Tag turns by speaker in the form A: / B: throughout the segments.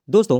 A: दोस्तों,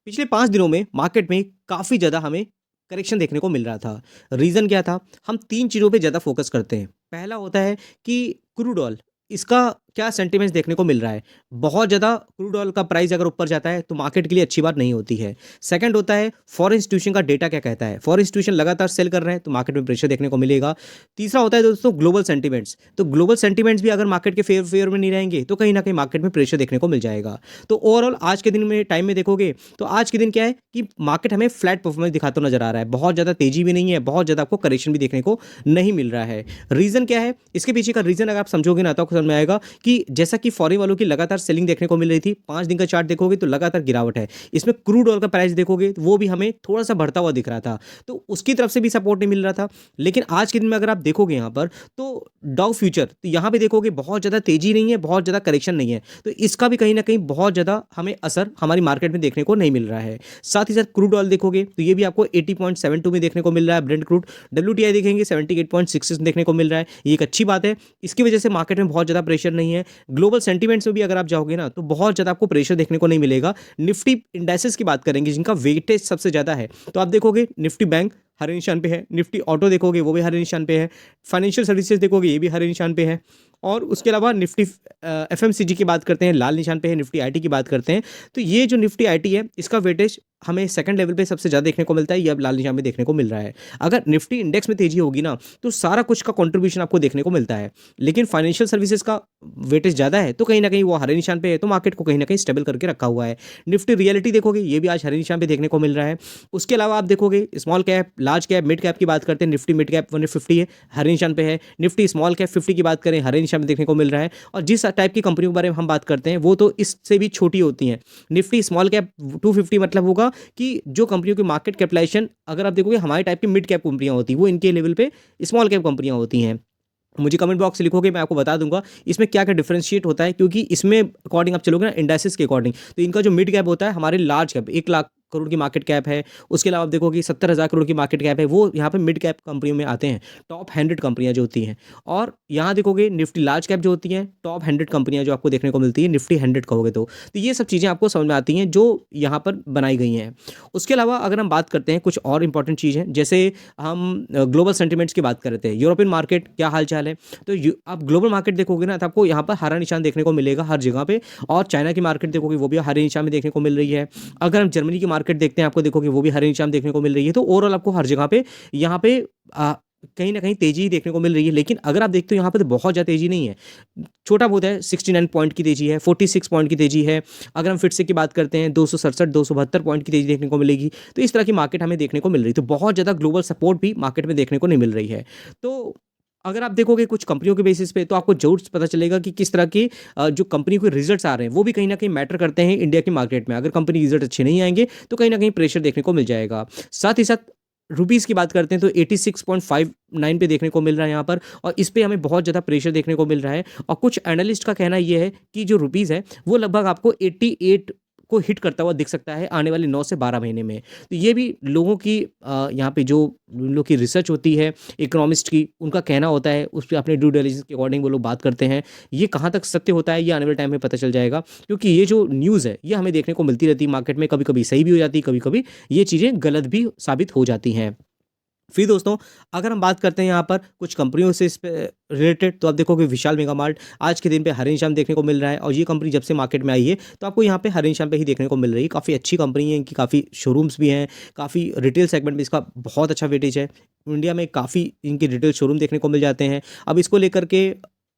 A: पिछले 5 दिनों में मार्केट में काफ़ी ज़्यादा हमें करेक्शन देखने को मिल रहा था। रीज़न क्या था? हम 3 चीज़ों पे ज़्यादा फ़ोकस करते हैं। पहला होता है कि क्रूड ऑयल, इसका क्या सेंटिमेंट्स देखने को मिल रहा है। बहुत ज़्यादा क्रूड ऑयल का प्राइस अगर ऊपर जाता है, तो मार्केट के लिए अच्छी बात नहीं होती है। सेकंड होता है फॉरेन इंस्टीट्यूशन का डेटा क्या कहता है। फॉरेन इंस्टीट्यूशन लगातार सेल कर रहे हैं, तो मार्केट में प्रेशर देखने को मिलेगा। तीसरा होता है दोस्तों ग्लोबल सेंटिमेंट्स। तो ग्लोबल सेंटिमेंट्स भी अगर मार्केट के फेवर में नहीं रहेंगे, तो कहीं न कहीं मार्केट में प्रेशर देखने को मिल जाएगा। तो ओवरऑल आज के दिन में टाइम में देखोगे तो आज के दिन क्या है कि मार्केट हमें फ्लैट परफॉर्मेंस दिखाता नजर आ रहा है। बहुत ज़्यादा तेजी भी नहीं है, बहुत ज़्यादा आपको करेक्शन भी देखने को नहीं मिल रहा है। रीज़न क्या है? इसके पीछे का रीज़न अगर आप समझोगे ना तो आपको समझ में आएगा कि जैसा कि फॉरेन वालों की लगातार सेलिंग देखने को मिल रही थी, 5 दिन का चार्ट देखोगे तो लगातार गिरावट है। इसमें क्रूड ऑयल का प्राइस देखोगे तो वो भी हमें थोड़ा-सा बढ़ता हुआ दिख रहा था। तो उसकी तरफ से भी सपोर्ट नहीं मिल रहा था। लेकिन आज के दिन में अगर आप देखोगे यहाँ पर तो डाउ फ्यूचर, तो यहाँ पे देखोगे बहुत ज़्यादा तेजी नहीं है, बहुत ज़्यादा करेक्शन नहीं है। तो इसका भी कहीं न कहीं बहुत ज़्यादा हमें असर हमारी मार्केट में देखने को नहीं मिल रहा है। साथ ही साथ क्रूड ऑयल देखोगे तो ये भी आपको 80.72 में देखने को मिल रहा है ब्रेंट क्रूड। डब्ल्यूटीआई देखेंगे 78.66 देखने को मिल रहा है। ये एक अच्छी बात है। इसकी वजह से मार्केट में बहुत ज़्यादा प्रेशर नहीं है। ग्लोबल सेंटीमेंट्स में भी अगर आप जाओगे ना तो बहुत ज़्यादा आपको प्रेशर देखने को नहीं मिलेगा। निफ्टी इंडाइसेस की बात करेंगे जिनका वेटेज सबसे ज़्यादा है, तो आप देखोगे निफ्टी बैंक हरे निशान पे है, निफ्टी ऑटो देखोगे वो भी हरे निशान पे है, फाइनेंशियल सर्विसेज देखोगे ये भी हरे निशान पे है, और उसके अलावा निफ्टी एफएमसीजी की बात करते हैं लाल निशान पे है, निफ्टी आईटी की बात करते हैं तो ये जो निफ्टी आईटी है इसका वेटेज हमें सेकंड लेवल पे सबसे ज़्यादा देखने को मिलता है, ये अब लाल निशान में देखने को मिल रहा है। अगर निफ्टी इंडेक्स में तेजी होगी ना तो सारा कुछ का कंट्रीब्यूशन आपको देखने को मिलता है, लेकिन फाइनेंशियल सर्विसेज का वेटेज ज़्यादा है तो कहीं ना कहीं वो हरे निशान पे है, तो मार्केट को कहीं ना कहीं स्टेबल करके रखा हुआ है। निफ्टी रियलिटी देखोगे ये भी आज हरे निशान पे देखने को मिल रहा है। उसके अलावा आप देखोगे small cap, large cap, mid cap की बात करते हैं, निफ्टी मिड कैप 150 है, हरे निशान पे है। निफ्टी स्मॉल कैप 50 की बात करें हरे निशान पे देखने को मिल रहा है। और जिस टाइप की कंपनियों के बारे में हम बात करते हैं वो तो इससे भी छोटी होती हैं। निफ्टी स्मॉल कैप 250 मतलब होगा कि जो कंपनियों की मार्केट कैपिटलाइजेशन अगर आप देखोगे हमारे टाइप की मिड कैप कंपनियां होती हैं, वो इनके लेवल पे स्मॉल कैप कंपनियां होती हैं। मुझे कमेंट बॉक्स से लिखोगे, मैं आपको बता दूंगा इसमें क्या क्या डिफरेंशिएट होता है, क्योंकि इसमें अकॉर्डिंग आप चलोगे ना इंडाइसिस के अकॉर्डिंग, तो इनका जो मिड कैप होता है हमारे लार्ज कैप 1 लाख करोड़ की मार्केट कैप है, उसके अलावा आप देखोगे 70,000 करोड़ की मार्केट कैप है, वो यहाँ पे मिड कैप कंपनियों में आते हैं, टॉप 100 कंपनियां जो होती हैं। और यहाँ देखोगे निफ्टी लार्ज कैप जो होती हैं टॉप 100 कंपनियां जो आपको देखने को मिलती है निफ्टी 100 कहोगे तो ये सब चीज़ें आपको समझ में आती हैं जो यहाँ पर बनाई गई हैं। उसके अलावा अगर हम बात करते हैं कुछ और इंपॉर्टेंट चीज़ हैं, जैसे हम ग्लोबल सेंटिमेंट्स की बात कर रहे थे, यूरोपियन मार्केट क्या हाल चाल है, तो आप ग्लोबल मार्केट देखोगे ना तो आपको यहाँ पर हरा निशान देखने को मिलेगा हर जगह पे। और चाइना की मार्केट देखोगे वो भी हरे निशान में देखने को मिल रही है। अगर हम जर्मनी की मार्केट देखते हैं आपको देखोगे वो भी हरे निशान देखने को मिल रही है। तो ओवरऑल आपको हर जगह पे यहाँ पे कहीं ना कहीं तेजी ही देखने को मिल रही है। लेकिन अगर आप देखते हो यहाँ पे तो बहुत ज़्यादा तेजी नहीं है, छोटा बहुत है, 69 पॉइंट की तेजी है, 46 पॉइंट की तेजी है। अगर हम फिर से की बात करते हैं 267 272 पॉइंट की तेजी देखने को मिलेगी। तो इस तरह की मार्केट हमें देखने को मिल रही है, तो बहुत ज़्यादा ग्लोबल सपोर्ट भी मार्केट में देखने को नहीं मिल रही है। तो अगर आप देखोगे कुछ कंपनियों के बेसिस पे तो आपको जरूर पता चलेगा कि किस तरह की जो कंपनी के रिजल्ट्स आ रहे हैं वो भी कहीं ना कहीं मैटर करते हैं इंडिया की मार्केट में। अगर कंपनी रिजल्ट अच्छे नहीं आएंगे तो कहीं ना कहीं प्रेशर देखने को मिल जाएगा। साथ ही साथ रुपीज़ की बात करते हैं तो 86.59 पे देखने को मिल रहा है यहाँ पर, और इस पे हमें बहुत ज़्यादा प्रेशर देखने को मिल रहा है। और कुछ एनालिस्ट का कहना ये है कि जो रुपीज़ है वो लगभग आपको 88 को हिट करता हुआ दिख सकता है आने वाले 9 से 12 महीने में। तो ये भी लोगों की यहाँ पे जो उन लोग की रिसर्च होती है इकोनॉमिस्ट की, उनका कहना होता है, उस पर अपने ड्यू डिलिजेंस के अकॉर्डिंग वो लोग बात करते हैं। ये कहाँ तक सत्य होता है ये आने वाले टाइम में पता चल जाएगा, क्योंकि ये जो न्यूज़ है ये हमें देखने को मिलती रहती है मार्केट में, कभी कभी सही भी हो जाती है, कभी कभी ये चीज़ें गलत भी साबित हो जाती हैं। फिर दोस्तों अगर हम बात करते हैं यहाँ पर कुछ कंपनियों से इस पे रिलेटेड, तो आप देखोगे विशाल मेगा मार्ट आज के दिन पे हरे निशान देखने को मिल रहा है। और ये कंपनी जब से मार्केट में आई है तो आपको यहाँ पे हरे निशान पे ही देखने को मिल रही है। काफ़ी अच्छी कंपनी है, इनकी काफ़ी शोरूम्स भी हैं, काफ़ी रिटेल सेगमेंट में इसका बहुत अच्छा वेटेज है। इंडिया में काफ़ी इनके रिटेल शोरूम देखने को मिल जाते हैं। अब इसको लेकर के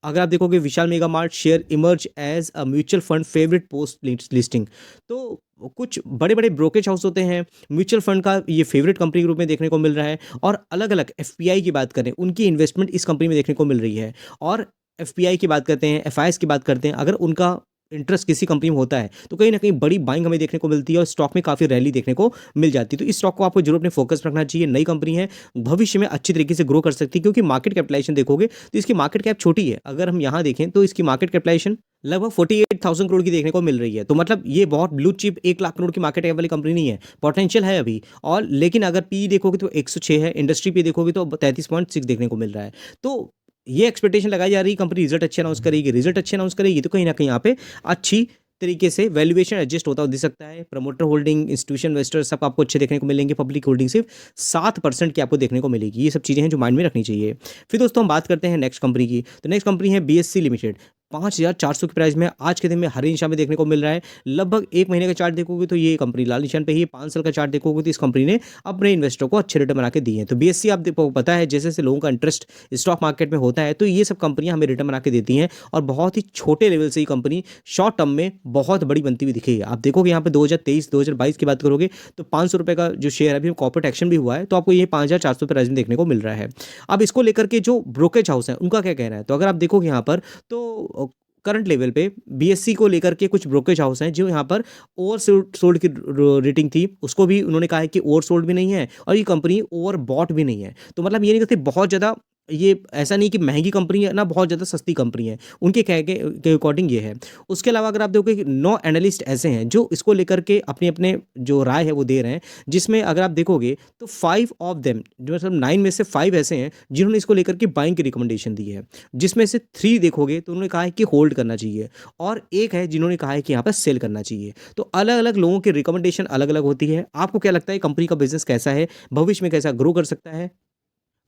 A: अगर आप देखोगे Vishal mega mart share emerge as a mutual fund favourite post listing, तो कुछ बड़े बड़े ब्रोकेज हाउस होते हैं, म्यूचुअल फंड का ये फेवरेट कंपनी के रूप में देखने को मिल रहा है। और अलग अलग एफपीआई की बात करें, उनकी इन्वेस्टमेंट इस कंपनी में देखने को मिल रही है। और एफपीआई की बात करते हैं, एफआईएस की बात करते हैं, अगर उनका इंटरेस्ट किसी कंपनी में होता है तो कहीं ना कहीं बड़ी बाइंग हमें देखने को मिलती है और स्टॉक में काफ़ी रैली देखने को मिल जाती है। तो इस स्टॉक को आपको जरूर अपने फोकस रखना चाहिए। नई कंपनी है, भविष्य में अच्छी तरीके से ग्रो कर सकती है, क्योंकि मार्केट कैपिटलाइजेशन देखोगे तो इसकी मार्केट कैप छोटी है। अगर हम यहाँ देखें तो इसकी मार्केट कैपिटलाइजेशन लगभग 48,000 करोड़ की देखने को मिल रही है। तो मतलब ये बहुत ब्लू चिप 1 लाख करोड़ की मार्केट कैप वाली कंपनी नहीं है, पोटेंशियल है अभी। और लेकिन अगर पी देखोगे तो 106 है, इंडस्ट्री पे देखोगे तो 33.6 देखने को मिल रहा है। तो ये एक्सपेक्टेशन लगाई जा रही है कंपनी रिजल्ट अच्छे अनाउंस करेगी, रिजल्ट अच्छे अनाउंस करेगी तो कहीं ना कहीं यहाँ पे अच्छी तरीके से वैल्यूएशन एडजस्ट होता हुआ दिख सकता है। प्रमोटर होल्डिंग, इंस्टीट्यूशन इन्वेस्टर सब आपको अच्छे देखने को मिलेंगे। पब्लिक होल्डिंग सिर्फ 7% की आपको देखने को मिलेगी। ये सब चीज़ें हैं जो माइंड में रखनी चाहिए। फिर दोस्तों हम बात करते हैं नेक्स्ट कंपनी की। तो नेक्स्ट कंपनी है बीएससी लिमिटेड। 5400 की प्राइस में आज के दिन में हरे निशान में देखने को मिल रहा है। लगभग 1 महीने का चार्ट देखोगे तो ये कंपनी लाल निशान पे ही है। 5 साल का चार्ट देखोगे तो इस कंपनी ने अपने इन्वेस्टर को अच्छे रिटर्न बना के दिए हैं। तो बीएससी आपको पता है जैसे जैसे लोगों का इंटरेस्ट स्टॉक मार्केट में होता है तो ये सब कंपनियां हमें रिटर्न बना के देती हैं और बहुत ही छोटे लेवल से ये कंपनी शॉर्ट टर्म में बहुत बड़ी बनती हुई दिखेगी। आप देखोगे यहाँ पे 2023-2022 की बात करोगे तो 500 रुपये का जो शेयर अभी कॉर्पोरेट एक्शन भी हुआ है तो आपको ये 5400 प्राइस में देखने को मिल रहा है। अब इसको लेकर के जो ब्रोकरेज हाउस है उनका क्या कहना है, तो अगर आप देखोगे यहाँ पर तो करंट लेवल पे बीएससी को लेकर के कुछ ब्रोकरेज हाउस हैं जो यहाँ पर ओवर सोल्ड की रेटिंग थी, उसको भी उन्होंने कहा है कि ओवर सोल्ड भी नहीं है और ये कंपनी ओवर बॉट भी नहीं है। तो मतलब ये नहीं कहते बहुत ज़्यादा, ये ऐसा नहीं कि महंगी कंपनी है ना बहुत ज़्यादा सस्ती कंपनी है, उनके कह के अकॉर्डिंग ये है। उसके अलावा अगर आप देखोगे 9 एनालिस्ट ऐसे हैं जो इसको लेकर के अपने अपने जो राय है वो दे रहे हैं, जिसमें अगर आप देखोगे तो 5 ऑफ देम जो मतलब 9 में से 5 ऐसे हैं जिन्होंने इसको लेकर के बाइंग की रिकमेंडेशन दी है, जिसमें से 3 देखोगे तो उन्होंने कहा है कि होल्ड करना चाहिए और एक है जिन्होंने कहा है कि यहाँ पर सेल करना चाहिए। तो अलग अलग लोगों की रिकमेंडेशन अलग अलग होती है। आपको क्या लगता है कंपनी का बिजनेस कैसा है, भविष्य में कैसा ग्रो कर सकता है?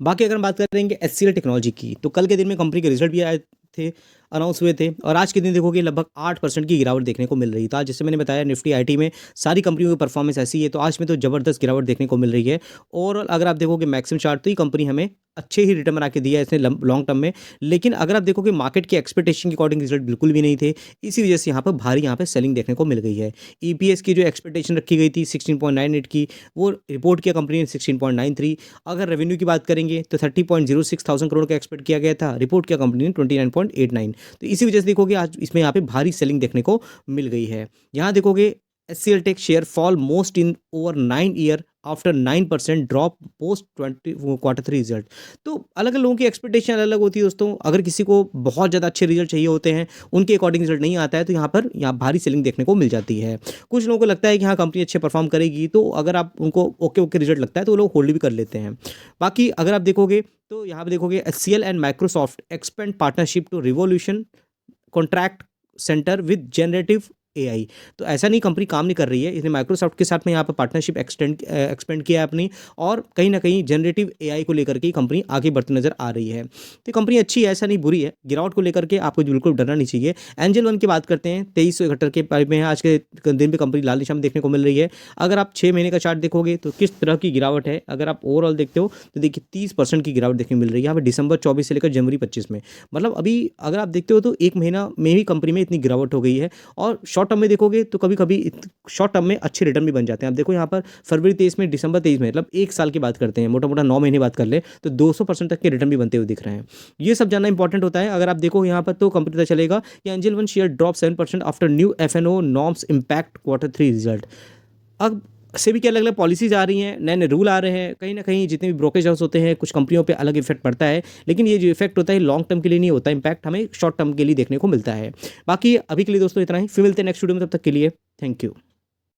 A: बाकी अगर हम बात करेंगे एचसीएल टेक्नोलॉजी की तो कल के दिन में कंपनी के रिजल्ट भी आए थे, अनाउंस हुए थे और आज के दिन देखोगे लगभग 8% की गिरावट देखने को मिल रही था। जैसे मैंने बताया निफ्टी आईटी में सारी कंपनियों की परफॉर्मेंस ऐसी है तो आज में तो ज़बरदस्त गिरावट देखने को मिल रही है। और अगर आप देखोगे मैक्सिमम चार्ट तो ये कंपनी हमें अच्छे ही रिटर्न बना के दिया है इसने लॉन्ग टर्म में, लेकिन अगर आप देखोगे मार्केट की एक्सपेक्टेशन के अकॉर्डिंग रिजल्ट बिल्कुल भी नहीं थे, इसी वजह से यहाँ पर भारी यहाँ पे सेलिंग देखने को मिल गई है। ईपीएस की जो एक्सपेक्टेशन रखी गई थी 16.98 की, वो रिपोर्ट किया कंपनी ने 16.93। अगर रेवेन्यू की बात करेंगे तो 30.06 थाउजेंड करोड़ का एक्सपेक्ट किया गया था, रिपोर्ट किया कंपनी ने 29.89। तो इसी वजह से देखोगे आज इसमें यहाँ पे भारी सेलिंग देखने को मिल गई है। यहाँ देखोगे HCL tech share fall most in over 9 year after 9% drop post Q3 result. तो अलग अलग लोगों की एक्सपेक्टेशन अलग अलग होती है दोस्तों। अगर किसी को बहुत ज़्यादा अच्छे रिजल्ट चाहिए होते हैं, उनके अकॉर्डिंग रिजल्ट नहीं आता है तो यहाँ भारी सेलिंग देखने को मिल जाती है। कुछ लोगों को लगता है कि हाँ कंपनी अच्छे परफॉर्म करेगी, तो अगर आप उनको ओके रिजल्ट लगता है तो वो लोग होल्ड भी कर लेते हैं। बाकी अगर आप देखोगे तो यहाँ पर देखोगे HCL and Microsoft expand partnership to revolution contract centre with generative AI. तो ऐसा नहीं कंपनी काम नहीं कर रही है, इसने माइक्रोसॉफ्ट के साथ में यहाँ पर पार्टनरशिप एक्सपेंड किया है अपनी, और कहीं ना कहीं जनरेटिव एआई को लेकर के कंपनी आगे बढ़ती नजर आ रही है। तो कंपनी अच्छी है, ऐसा नहीं बुरी है। गिरावट को लेकर के आपको बिल्कुल डरना नहीं चाहिए। एंजल वन की बात करते हैं 2371 के पाइप में है, आज के दिन में कंपनी लाल निशान में देखने को मिल रही है। अगर आप 6 महीने का चार्ट देखोगे तो किस तरह की गिरावट है, अगर आप ओवरऑल देखते हो तो देखिए 30% की गिरावट देखने को मिल रही है यहाँ पर दिसंबर 24 से लेकर जनवरी 25 में। मतलब अभी अगर आप देखते हो तो 1 महीना में ही कंपनी में इतनी गिरावट हो गई है। और शॉर्ट टर्म में देखोगे तो कभी कभी शॉर्ट टर्म में अच्छे रिटर्न भी बन जाते हैं। आप देखो यहाँ पर फरवरी 23 में, दिसंबर 23 में, मतलब 1 साल की बात करते हैं, मोटा मोटा 9 महीने बात कर ले तो 200% तक के रिटर्न भी बनते हुए दिख रहे हैं। ये सब जानना इंपॉर्टेंट होता है। अगर आप देखो यहाँ पर तो कंपनी पता चलेगा कि Angel One share drop 7% after new FNO norms impact Q3 result. अब से भी क्या अलग अलग पॉलिसीज आ रही हैं, नए नए रूल आ रहे हैं, कहीं ना कहीं जितने भी ब्रोकरेज हाउस होते हैं कुछ कंपनियों पे अलग इफेक्ट पड़ता है, लेकिन ये जो इफेक्ट होता है लॉन्ग टर्म के लिए नहीं होता, इम्पैक्ट हमें शॉर्ट टर्म के लिए देखने को मिलता है। बाकी अभी के लिए दोस्तों इतना ही, फिर मिलते हैं नेक्स्ट वीडियो में, तब तक के लिए थैंक यू।